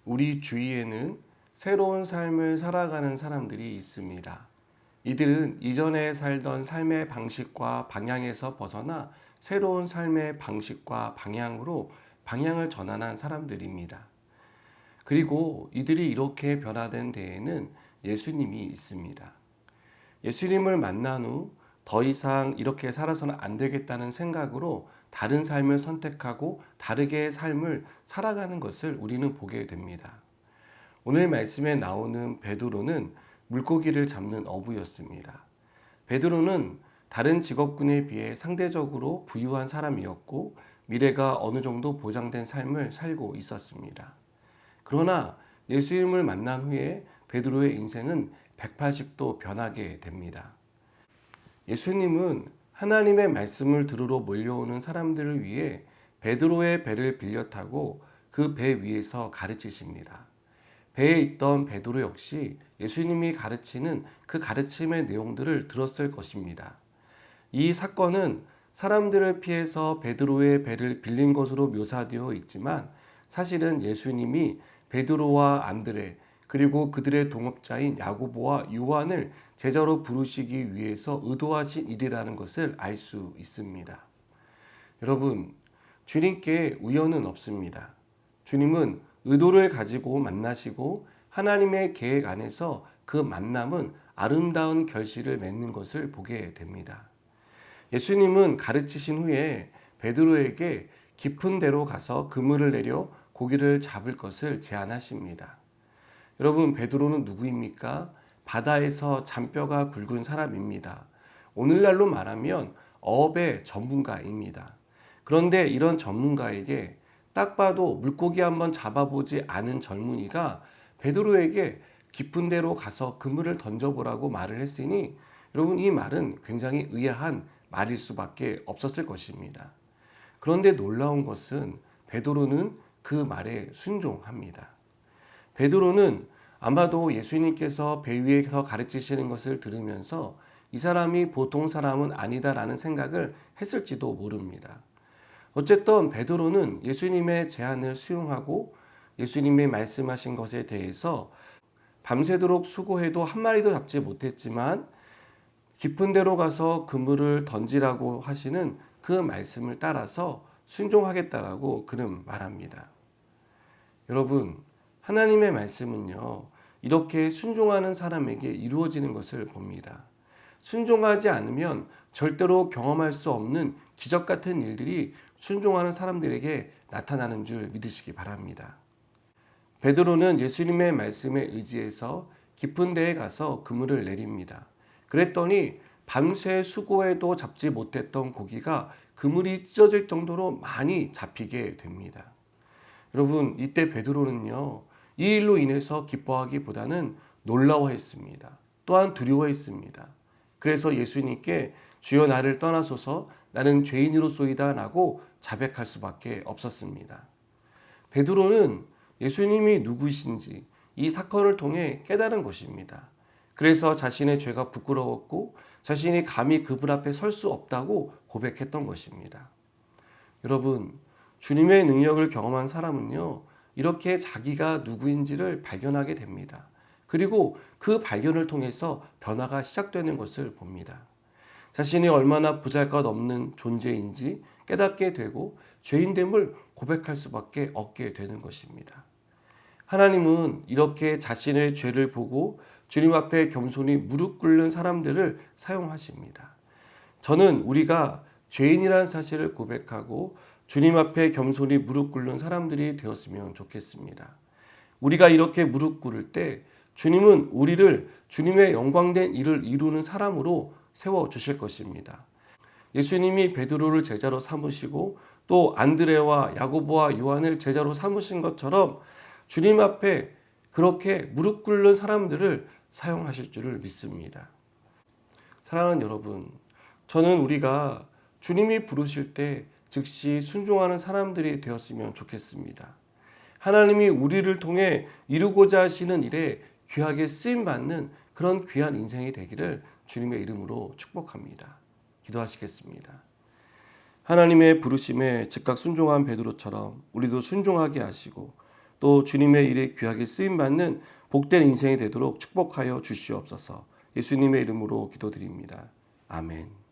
우리 주위에는 새로운 삶을 살아가는 사람들이 있습니다. 이들은 이전에 살던 삶의 방식과 방향에서 벗어나 새로운 삶의 방식과 방향으로 방향을 전환한 사람들입니다. 그리고 이들이 이렇게 변화된 데에는 예수님이 있습니다. 예수님을 만난 후 더 이상 이렇게 살아서는 안 되겠다는 생각으로 다른 삶을 선택하고 다르게 삶을 살아가는 것을 우리는 보게 됩니다. 오늘 말씀에 나오는 베드로는 물고기를 잡는 어부였습니다. 베드로는 다른 직업군에 비해 상대적으로 부유한 사람이었고 미래가 어느 정도 보장된 삶을 살고 있었습니다. 그러나 예수님을 만난 후에 베드로의 인생은 180도 변하게 됩니다. 예수님은 하나님의 말씀을 들으러 몰려오는 사람들을 위해 베드로의 배를 빌려 타고 그 배 위에서 가르치십니다. 배에 있던 베드로 역시 예수님이 가르치는 그 가르침의 내용들을 들었을 것입니다. 이 사건은 사람들을 피해서 베드로의 배를 빌린 것으로 묘사되어 있지만 사실은 예수님이 베드로와 안드레 그리고 그들의 동업자인 야고보와 요한을 제자로 부르시기 위해서 의도하신 일이라는 것을 알 수 있습니다. 여러분, 주님께 우연은 없습니다. 주님은 의도를 가지고 만나시고 하나님의 계획 안에서 그 만남은 아름다운 결실을 맺는 것을 보게 됩니다. 예수님은 가르치신 후에 베드로에게 깊은 데로 가서 그물을 내려 고기를 잡을 것을 제안하십니다. 여러분, 베드로는 누구입니까? 바다에서 잔뼈가 굵은 사람입니다. 오늘날로 말하면 어업의 전문가입니다. 그런데 이런 전문가에게 딱 봐도 물고기 한번 잡아보지 않은 젊은이가 베드로에게 깊은 데로 가서 그물을 던져보라고 말을 했으니 여러분, 이 말은 굉장히 의아한 말일 수밖에 없었을 것입니다. 그런데 놀라운 것은 베드로는 그 말에 순종합니다. 베드로는 아마도 예수님께서 배 위에서 가르치시는 것을 들으면서 이 사람이 보통 사람은 아니다라는 생각을 했을지도 모릅니다. 어쨌든 베드로는 예수님의 제안을 수용하고 예수님이 말씀하신 것에 대해서 밤새도록 수고해도 한 마리도 잡지 못했지만 깊은 데로 가서 그물을 던지라고 하시는 그 말씀을 따라서 순종하겠다라고 그는 말합니다. 여러분, 하나님의 말씀은요, 이렇게 순종하는 사람에게 이루어지는 것을 봅니다. 순종하지 않으면 절대로 경험할 수 없는 기적 같은 일들이 순종하는 사람들에게 나타나는 줄 믿으시기 바랍니다. 베드로는 예수님의 말씀에 의지해서 깊은 데에 가서 그물을 내립니다. 그랬더니 밤새 수고해도 잡지 못했던 고기가 그물이 찢어질 정도로 많이 잡히게 됩니다. 여러분, 이때 베드로는요, 이 일로 인해서 기뻐하기보다는 놀라워했습니다. 또한 두려워했습니다. 그래서 예수님께 주여 나를 떠나소서 나는 죄인으로소이다 라고 자백할 수밖에 없었습니다. 베드로는 예수님이 누구신지 이 사건을 통해 깨달은 것입니다. 그래서 자신의 죄가 부끄러웠고 자신이 감히 그분 앞에 설 수 없다고 고백했던 것입니다. 여러분, 주님의 능력을 경험한 사람은요, 이렇게 자기가 누구인지를 발견하게 됩니다. 그리고 그 발견을 통해서 변화가 시작되는 것을 봅니다. 자신이 얼마나 보잘것없는 존재인지 깨닫게 되고 죄인됨을 고백할 수밖에 없게 되는 것입니다. 하나님은 이렇게 자신의 죄를 보고 주님 앞에 겸손히 무릎 꿇는 사람들을 사용하십니다. 저는 우리가 죄인이라는 사실을 고백하고 주님 앞에 겸손히 무릎 꿇는 사람들이 되었으면 좋겠습니다. 우리가 이렇게 무릎 꿇을 때 주님은 우리를 주님의 영광된 일을 이루는 사람으로 세워주실 것입니다. 예수님이 베드로를 제자로 삼으시고 또 안드레와 야고보와 요한을 제자로 삼으신 것처럼 주님 앞에 그렇게 무릎 꿇는 사람들을 사용하실 줄을 믿습니다. 사랑하는 여러분, 저는 우리가 주님이 부르실 때 즉시 순종하는 사람들이 되었으면 좋겠습니다. 하나님이 우리를 통해 이루고자 하시는 일에 귀하게 쓰임받는 그런 귀한 인생이 되기를 주님의 이름으로 축복합니다. 기도하시겠습니다. 하나님의 부르심에 즉각 순종한 베드로처럼 우리도 순종하게 하시고 또 주님의 일에 귀하게 쓰임받는 복된 인생이 되도록 축복하여 주시옵소서. 예수님의 이름으로 기도드립니다. 아멘.